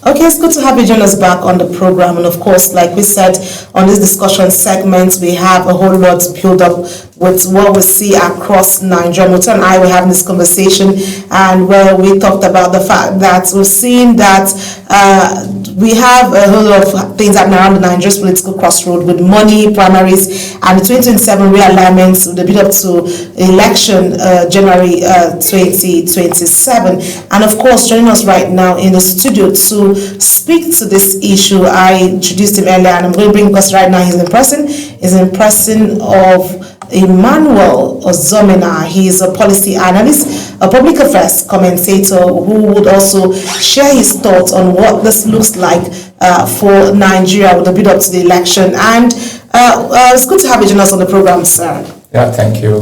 Okay, it's good to have you join us back on the program. And of course, like we said, on this discussion segment, we have a whole lot to build up with what we see across Nigeria. Moto and I were having this conversation, and where we talked about the fact that we're seeing that we have a whole lot of things happening around the Nigeria's political crossroad with money, primaries, and the 2027 realignments with the build up to election January 2027. And of course, joining us right now in the studio to speak to this issue, I introduced him earlier, and I'm going to bring us right now. He's in person of EMMANUEL OZOEMENAPOLICY. He is a policy analyst, a public affairs commentator who would also share his thoughts on what this looks like for Nigeria with the build up to the election. And it's good to have you join us on the program, sir. Yeah, thank you.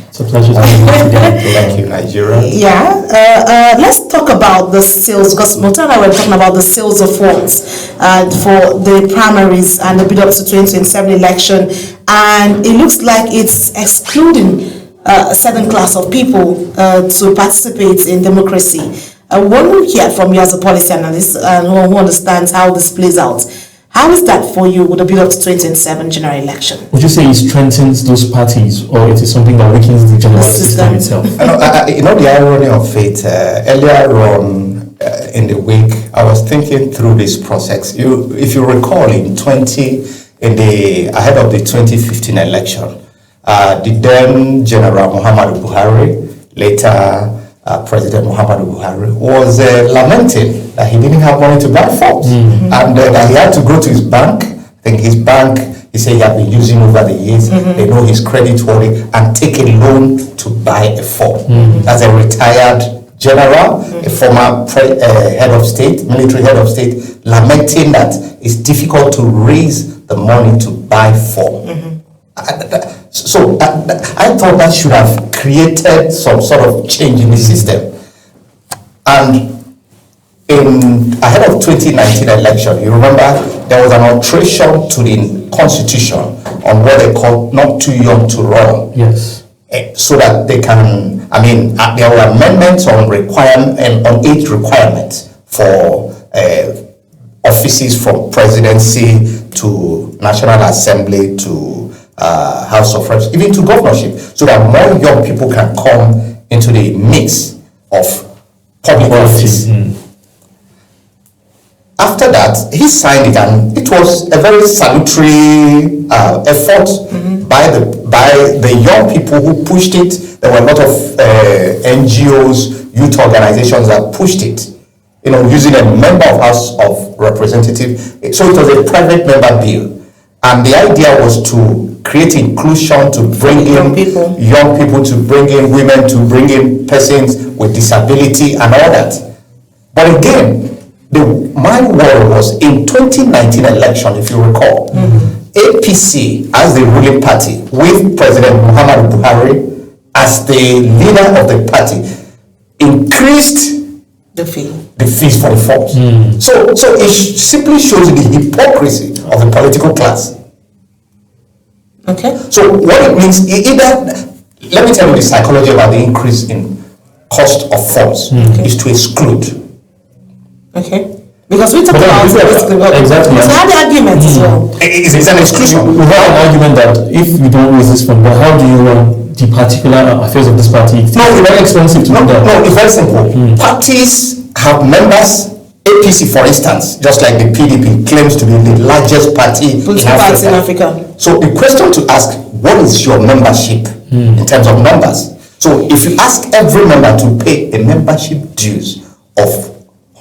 It's a pleasure to be here today. Thank you, Nigeria. Yeah, let's talk about the sales, because Moto and I were talking about the sales of votes for the primaries and the build up to 2027 election, and it looks like it's excluding a certain class of people to participate in democracy. What we hear from you as a policy analyst and who understands how this plays out, how is that for you with the build up to 2027 general election? Would you say it strengthens those parties, or it is something that weakens the general system itself? You know, the irony of it, earlier on in the week, I was thinking through this process. If you recall, ahead of the 2015 election, the then General Muhammadu Buhari, later President Muhammadu Buhari, was lamenting that he didn't have money to buy forms, and that he had to go to his bank. I think his bank, he said he had been using over the years, they know his credit worthy, and take a loan to buy a form. As a retired general, a former head of state, military head of state, lamenting that it's difficult to raise the money to buy form. So I thought that should have created some sort of change in the system. And ahead of 2019 election, you remember there was an alteration to the constitution on what they call not too young to run. Yes. So that they can, there were amendments on age requirements for offices from presidency to National Assembly to House of Reps, even to governorship, so that more young people can come into the mix of public office. After that, he signed it, and it was a very salutary effort by the young people who pushed it. There were a lot of NGOs, youth organizations that pushed it, using a member of House of Representatives. So it was a private member bill. And the idea was to create inclusion, to bring in young people, to bring in women, to bring in persons with disability and all that. But again, my worry was in 2019 election, if you recall, APC as the ruling party with President Muhammadu Buhari as the leader of the party increased the fees for the forms. So it simply shows the hypocrisy of the political class. Okay. So what it means, let me tell you the psychology about the increase in cost of forms is to exclude. Okay. Because we talked about exactly. We had the argument as well. It's an exclusion. We have an argument that if you don't raise this fund, how do you run the particular affairs of this party? It's very expensive to do that. No, it's very simple. Parties have members. APC, for instance, just like the PDP, claims to be the largest party in Africa. So the question to ask, what is your membership in terms of numbers? So if you ask every member to pay a membership dues of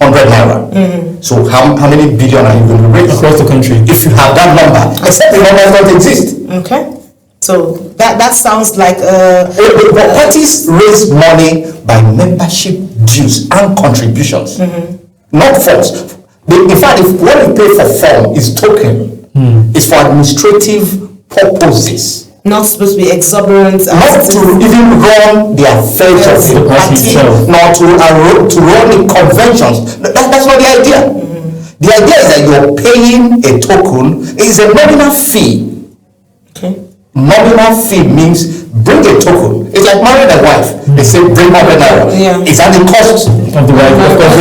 100 naira, so how many billion are you going to raise across the country? If you have that number, except the numbers don't exist. Okay. So that sounds like parties raise money by membership dues and contributions, not forms. In fact, what we pay for form is token. It's for administrative purposes. Not supposed to be exorbitant. Not to even run the affairs of the party itself, nor to run the conventions. That's not the idea. The idea is that you're paying a token. It's a nominal fee. Okay. Nominal fee means bring a token. It's like marrying a wife. They say bring 100 naira. Yeah. It's at the cost. Of the right, of course.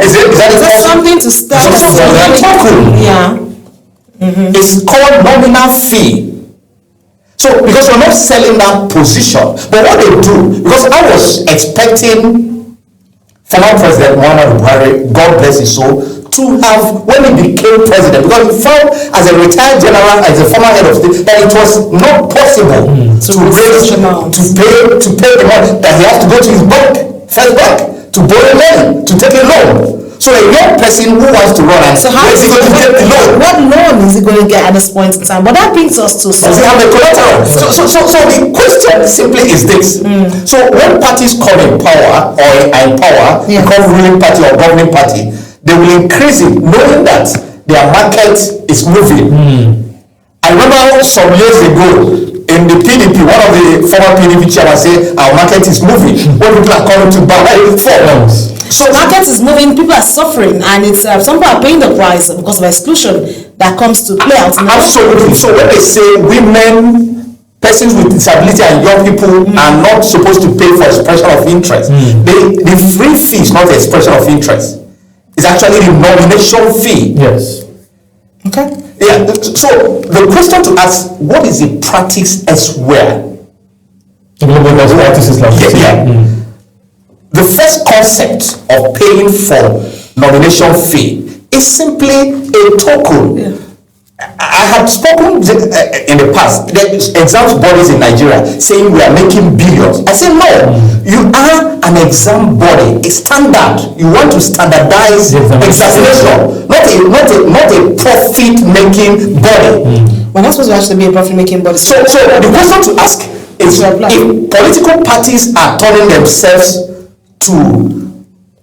Is that something to start? Yeah. It's called nominal fee. So, because we're not selling that position, but what they do, because I was expecting former President Muhammadu Buhari, God bless his soul, to have, when he became president, because he found as a retired general, as a former head of state, that it was not possible to raise, to pay the money, that he has to go to his first bank, to borrow money, to take a loan. So a young person who wants to run, so how is he going to get the loan? What loan is he going to get at this point in time? But that brings us to... Does he have the collateral? So the question simply is this. So when parties come in power or in power, become ruling party or governing party, they will increase it knowing that their market is moving. I remember some years ago in the PDP, one of the former PDP chairman said, our market is moving. When people are coming to buy forms. So market is moving, people are suffering, and it's some people are paying the price because of exclusion that comes to play out. Absolutely. So when they say women, persons with disability, and young people are not supposed to pay for expression of interest, the free fee is not the expression of interest. It's actually the nomination fee. Yes. Okay. Yeah. So the question to ask: what is the practice elsewhere? The global best practices like The first concept of paying for nomination fee is simply a token. I have spoken in the past, there's exam bodies in Nigeria saying we are making billions. I say no, you are an exam body, a standard. You want to standardize examination, not a profit-making body. We're not supposed to actually be a profit-making body. So the question to ask is, if political parties are turning themselves to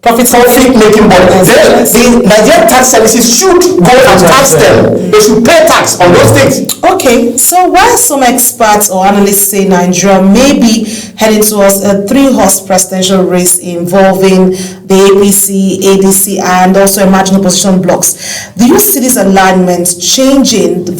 profit-making body, then the Nigerian tax services should go and tax them. They should pay tax on those things. Okay, so while some experts or analysts say Nigeria may be heading towards a 3-horse presidential race involving the APC, ADC, and also emerging opposition blocks, do you see this alignment changing the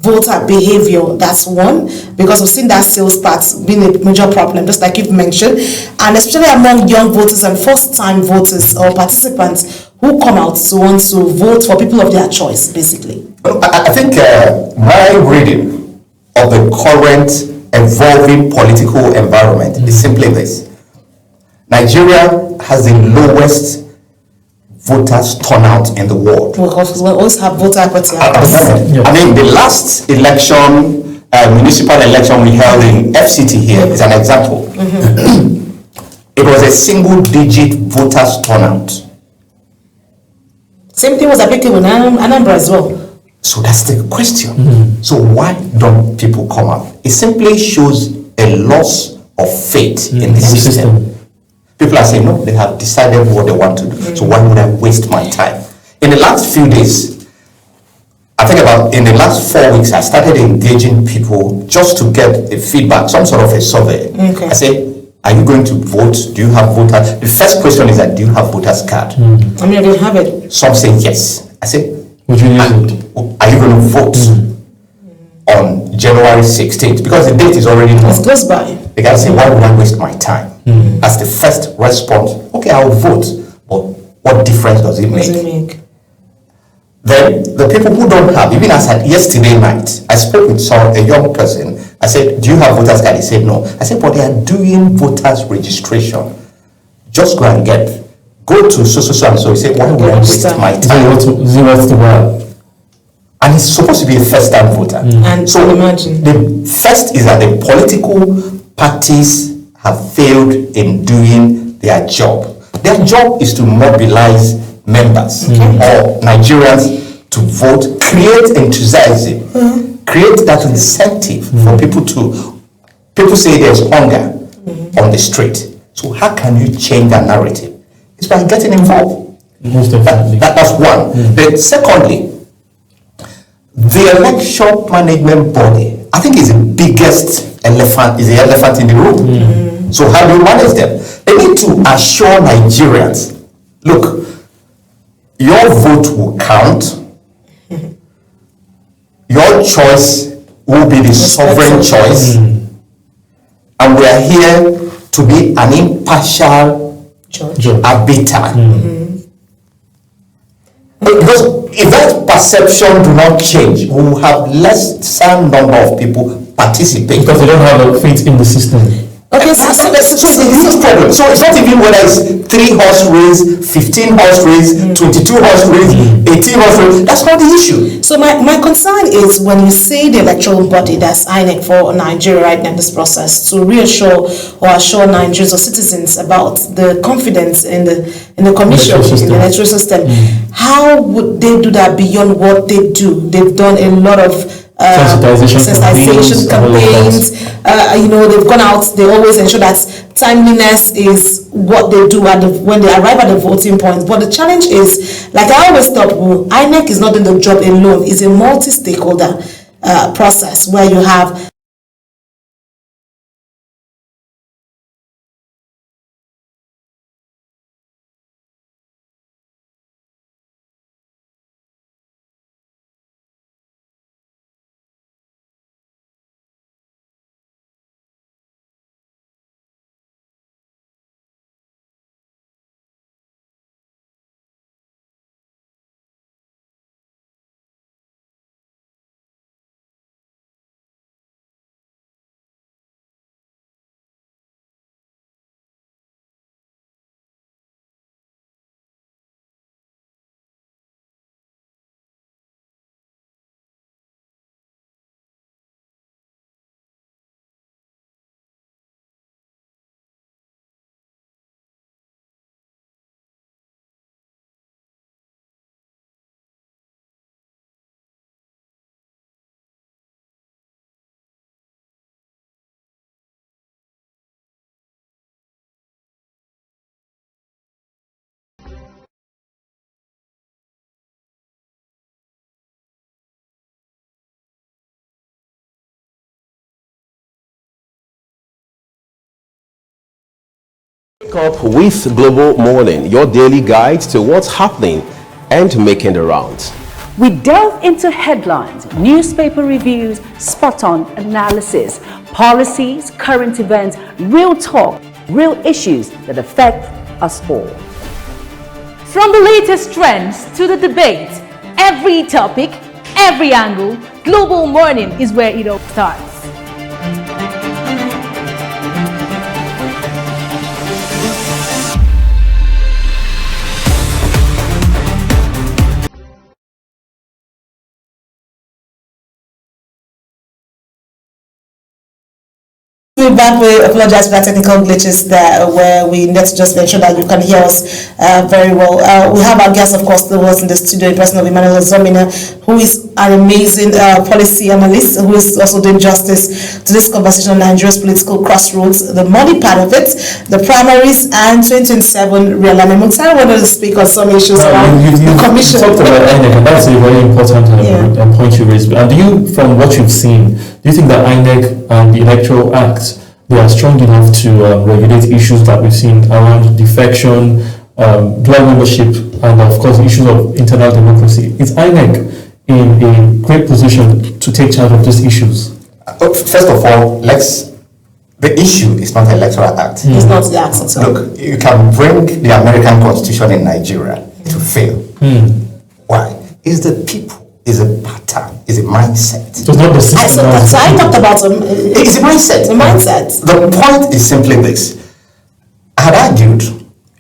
voter behavior? That's one, because we've seen that sales part being a major problem, just like you've mentioned, and especially among young voters and first-time voters or participants who come out to want to vote for people of their choice, basically. I think my reading of the current evolving political environment is simply this: Nigeria has the lowest voters turnout in the world. Because we always have voter apathy. I mean, the last election, municipal election we held in FCT here is an example. It was a single-digit voters turnout. Same thing was applicable in Anambra as well. So that's the question. So why don't people come out? It simply shows a loss of faith in the system. People are saying, no, they have decided what they want to do. So why would I waste my time? In the last few days, I think about in the last 4 weeks, I started engaging people just to get a feedback, some sort of a survey. I say, are you going to vote? Do you have voter? The first question is that, do you have voter's card? I mean, I don't have it. Some say yes. I say, would you use it? Are you going to vote on January 16th? Because the date is already known. It goes by. They gotta say, why would I waste my time? As the first response, okay, I'll vote, but what difference does it make? Then the people who don't have, even as at yesterday night, I spoke with a young person. I said, do you have voter's card? He said no. I said, but they are doing voters registration. Just go and go to so and so. He said, why would I waste my time? And he's supposed to be a first-time voter. And so imagine. The first is that the political parties have failed in doing their job. Their job is to mobilize members or Nigerians to vote, create enthusiasm, create that incentive for people to. People say there's hunger on the street. So how can you change that narrative? It's by getting involved. Most definitely. That's one. Then secondly, the election management body, I think, is the biggest elephant, is the elephant in the room. So how do you manage them? They need to assure Nigerians, look, your vote will count, your choice will be the sovereign choice, and we are here to be an impartial Judge. are bitter. Because if that perception do not change, we will have lesser number of people participate. Because they don't have a faith in the system. Okay, So it's a huge problem. So it's not even whether it's 3-horse race, 15-horse race, 22-horse race, 18-horse race. That's not the issue. So my concern is when you say the electoral body, that's INEC for Nigeria right now in this process, to reassure or assure Nigerians or citizens about the confidence in the commission, in the electoral system. How would they do that beyond what they do? They've done a lot of sensitization campaigns. They've gone out. They always ensure that timeliness is what they do when they arrive at the voting point. But the challenge is, like I always thought, INEC is not in the job alone. It's a multi-stakeholder process where you have Wake up with Global Morning, your daily guide to what's happening and making the rounds. We delve into headlines, newspaper reviews, spot-on analysis, policies, current events, real talk, real issues that affect us all. From the latest trends to the debate, every topic, every angle, Global Morning is where it all starts. We're back. We apologize for that technical glitches there, where we need to just make sure that you can hear us very well. We have our guest, of course, that was in the studio in person of EMMANUEL, who is an amazing policy analyst, who is also doing justice to this conversation on Nigeria's political crossroads, the money part of it, the primaries, and 2027 realignment. I wanted to speak on some issues around the commission. You talked about INEC, and that's a very important point you raised. And do you, from what you've seen, do you think that INEC and the Electoral Act, they are strong enough to regulate issues that we've seen around defection, dual membership, and of course issues of internal democracy? Is INEC in a great position to take charge of these issues? First of all, the issue is not the Electoral Act. It's not the act at all. Look, you can bring the American Constitution in Nigeria to fail. Why? It's the people. Is a pattern, is a mindset. So it's not the system. I talked about it's a mindset. A mindset. The point is simply this. I had argued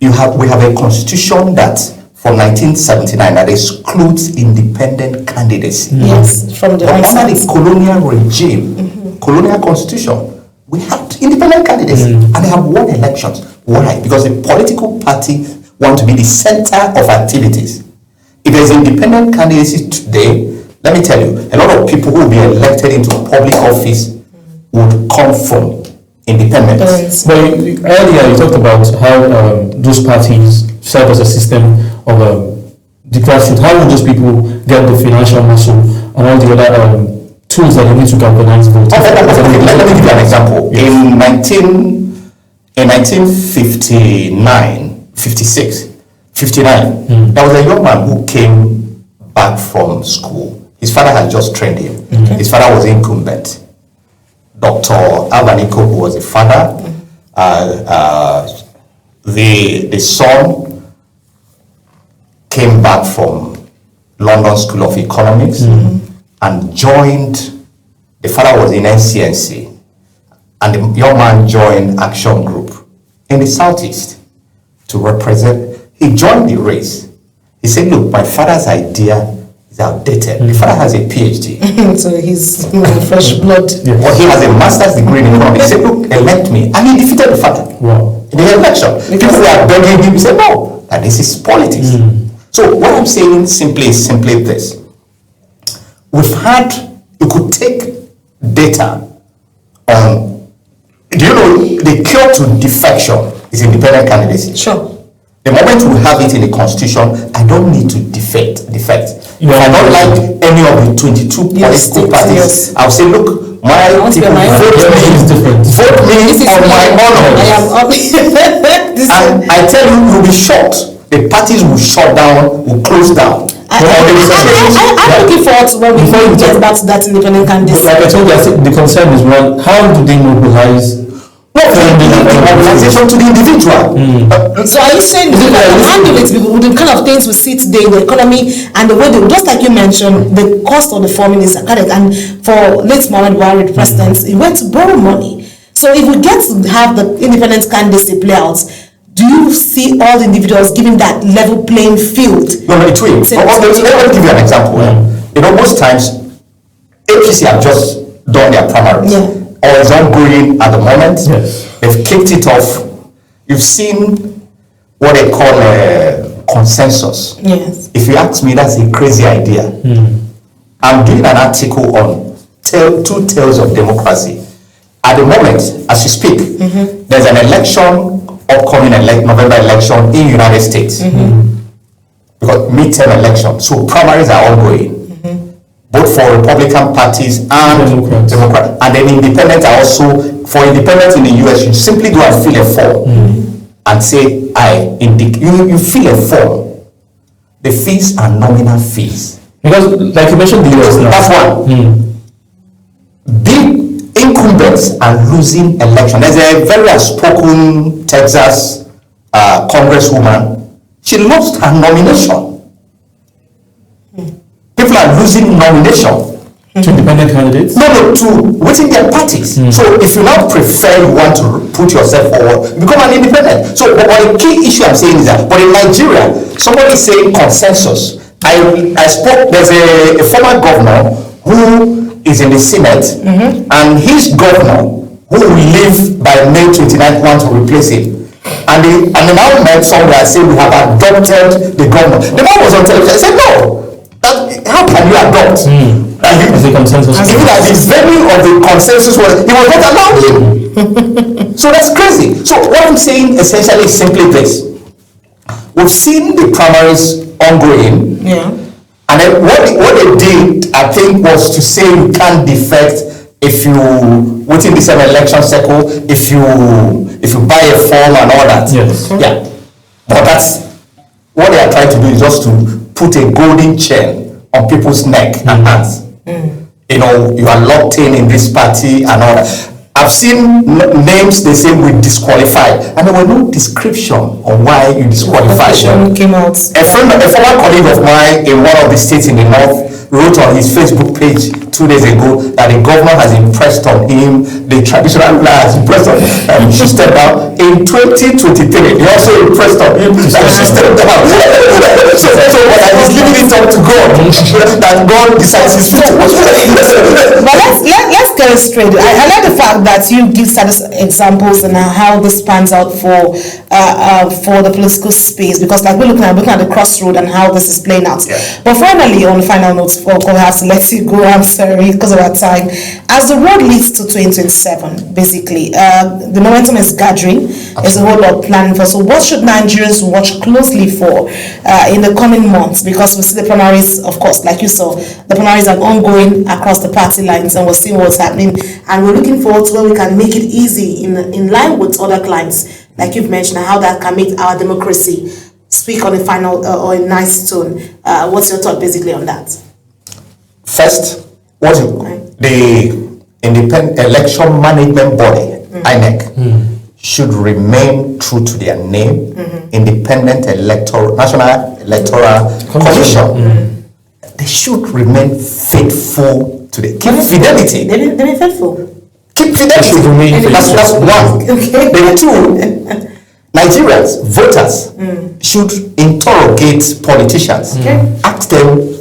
we have a constitution that from 1979 that excludes independent candidacy. Yes, from the but onset. under the colonial regime, colonial constitution, we had independent candidates and they have won elections. Why? Because the political party want to be the center of activities. If there's independent candidacy today, let me tell you, a lot of people who will be elected into public office would come from independence. But earlier you talked about how those parties serve as a system of the grassroots. How would those people get the financial muscle and all the other tools that they need to galvanize votes? Let me give you an example. Yes. In 1959, 56, 59, there was a young man who came back from school. His father had just trained him. His father was incumbent. Dr. Albaniko, who was the father, the son came back from London School of Economics and joined, the father was in NCNC, and the young man joined Action Group in the Southeast to represent. He joined the race. He said, look, my father's idea is outdated. The father has a PhD. So he's fresh blood. But he has a master's degree in economics. He said, look, elect me. And he defeated the father in the election. People were begging him. He said, no, that this is politics. So what I'm saying simply is simply this. You could take data on, do you know, the cure to defection is independent candidacy. Sure. The moment we have it in the constitution, I don't need to defect. If I don't like any of the 22 political parties, I'll say, look, my people vote me on my honor. And I tell you, you'll be shocked. The parties will shut down, will close down. I'm looking forward to when we get back to that independent candidacy. Like I told you, I think the concern is one, how do they mobilize organization to the individual? So are you saying with the kind of things we see today in the economy and the way they, just like you mentioned, the cost of the forming is correct, and for late Muhammad Buhari, the president, he went to borrow money. So if we get to have the independent candidacy play out, do you see all the individuals giving that level playing field? No, it will. Let me give you an example. You know, most times APC have just done their primaries, or is ongoing at the moment. They've kicked it off. You've seen what they call a consensus. If you ask me, that's a crazy idea. I'm doing an article on two tales of democracy. At the moment, as you speak, there's an election, upcoming November election in the United States. Because midterm election, so primaries are ongoing. Both for Republican parties and Democrat. And then independent are also, for independents in the US, you simply go and fill a form and say, you fill a form. The fees are nominal fees. Because, like you mentioned, the US now. That's one. Big incumbents are losing election. There's a very outspoken Texas congresswoman. She lost her nomination. People are losing nomination to independent candidates? No, to within their parties. So if you now prefer, you want to put yourself forward, become an independent. So but the key issue I'm saying is that, but in Nigeria, somebody is saying consensus. I spoke, there's a former governor who is in the Senate, and his governor, who will leave by May 29th, wants to replace him. And they now met somewhere and said, we have adopted the governor. The man was on television. I said, no. How can you adopt? As a consensus. Given that the venue of the consensus was, he was not allowed in. So that's crazy. So what I'm saying essentially is simply this. We've seen the primaries ongoing. And then what they did, I think, was to say you can't defect if you, within the same election cycle, if you buy a form and all that. But that's what they are trying to do, is just to put a golden chain on people's neck and hands. You know, you are locked in this party and all that. I've seen names they say we disqualified, and there were no description on why you disqualified them. Came out. A former colleague of mine in one of the states in the north wrote on his Facebook page 2 days ago that the government has impressed on him, the traditional ruler has impressed on him, and he should step down. In 2023, he also impressed on him that he should step down. So he's leaving it up to God, that God decides his fate. But let's get it straight. I like the fact that you give examples and how this pans out for the political space, because like we're looking at the crossroad and how this is playing out. But finally, on the final notes, I have to let you go. I'm sorry because of our time. As the road leads to 2027, basically, the momentum is gathering. There's a whole lot of planning for. So, what should Nigerians watch closely for in the coming months? Because we see the primaries, of course, like you saw, the primaries are ongoing across the party lines, and we're seeing what's happening. And we're looking forward to where we can make it easy in line with other clients, like you've mentioned, how that can make our democracy speak on a final or a nice tone. What's your thought basically on that? First, the Independent Election Management Body, INEC, should remain true to their name, Independent National Electoral Commission. They should remain faithful to the fidelity. They've been faithful. Keep fidelity. That's one. Okay. Then two, Nigerians, voters, should interrogate politicians. Ask them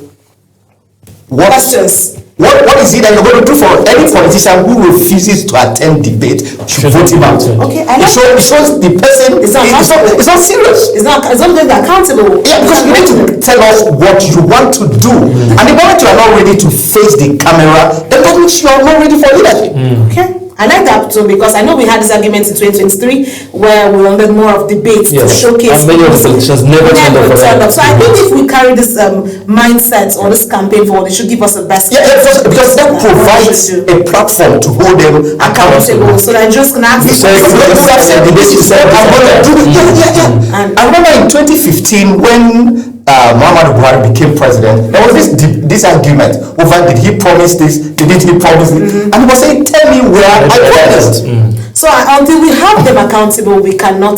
what is it that you're going to do for any politician who refuses to attend debate? Should vote him out. Okay, it shows the person is not serious. It's not going to be accountable. Yeah, because you need to tell us what you want to do. And the moment you are not ready to face the camera, then that means you are not ready for leadership. Okay. I like that too, because I know we had this argument in 2023 where we wanted more of debates to showcase. And many of the politicians never turned up. So I think if we carry this mindset or this campaign forward, it should give us the best. Because that provides a platform to hold them accountable. So that just can ask. I remember in 2015 when Muhammadu Buhari became president, there was this argument over did he promise this, didn't he promise it? And he was saying, tell me where I promised. So until we have them accountable, we cannot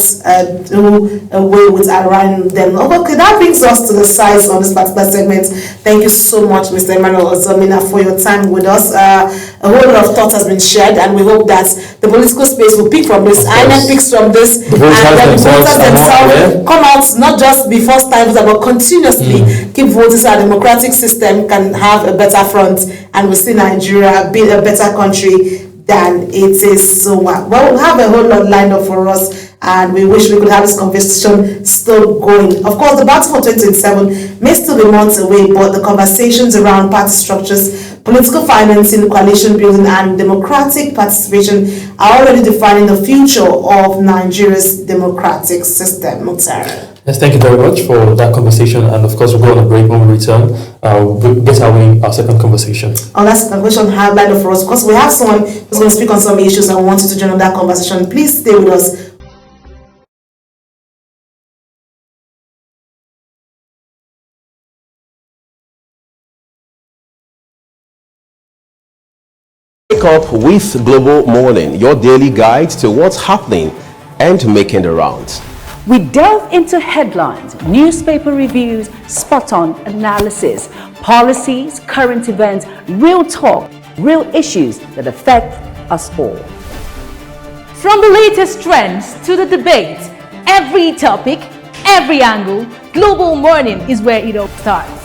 do away with around them. Okay, that brings us to the size of this particular segment. Thank you so much, Mr. Emmanuel Ozomena, for your time with us. A whole lot of thought has been shared, and we hope that the political space will pick from this. INEC picks from this, and then the voters themselves come out not just before time, but continuously keep voting so our democratic system can have a better front, and we see Nigeria be a better country than it is. So well, we'll have a whole lot lined up for us, and we wish we could have this conversation still going. Of course, the battle for 2027 may still be months away, but the conversations around party structures, political financing, coalition building, and democratic participation are already defining the future of Nigeria's democratic system. Mukhtar. Yes, thank you very much for that conversation, and of course we'll go on a break. When we return, we'll get our second conversation. Oh, that's the conversation highlighted for us, because we have someone who's going to speak on some issues and we want you to join on that conversation. Please stay with us. Wake up with Global Morning, your daily guide to what's happening and making the rounds. We delve into headlines, newspaper reviews, spot-on analysis, policies, current events, real talk, real issues that affect us all. From the latest trends to the debate, every topic, every angle, Global Morning is where it all starts.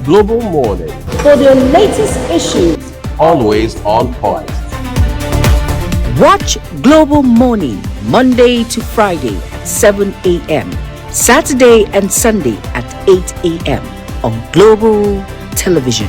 Global Morning, For the latest issues, always on point. watch Global Morning Monday to Friday at 7 a.m., Saturday and Sunday at 8 a.m. on Global Television.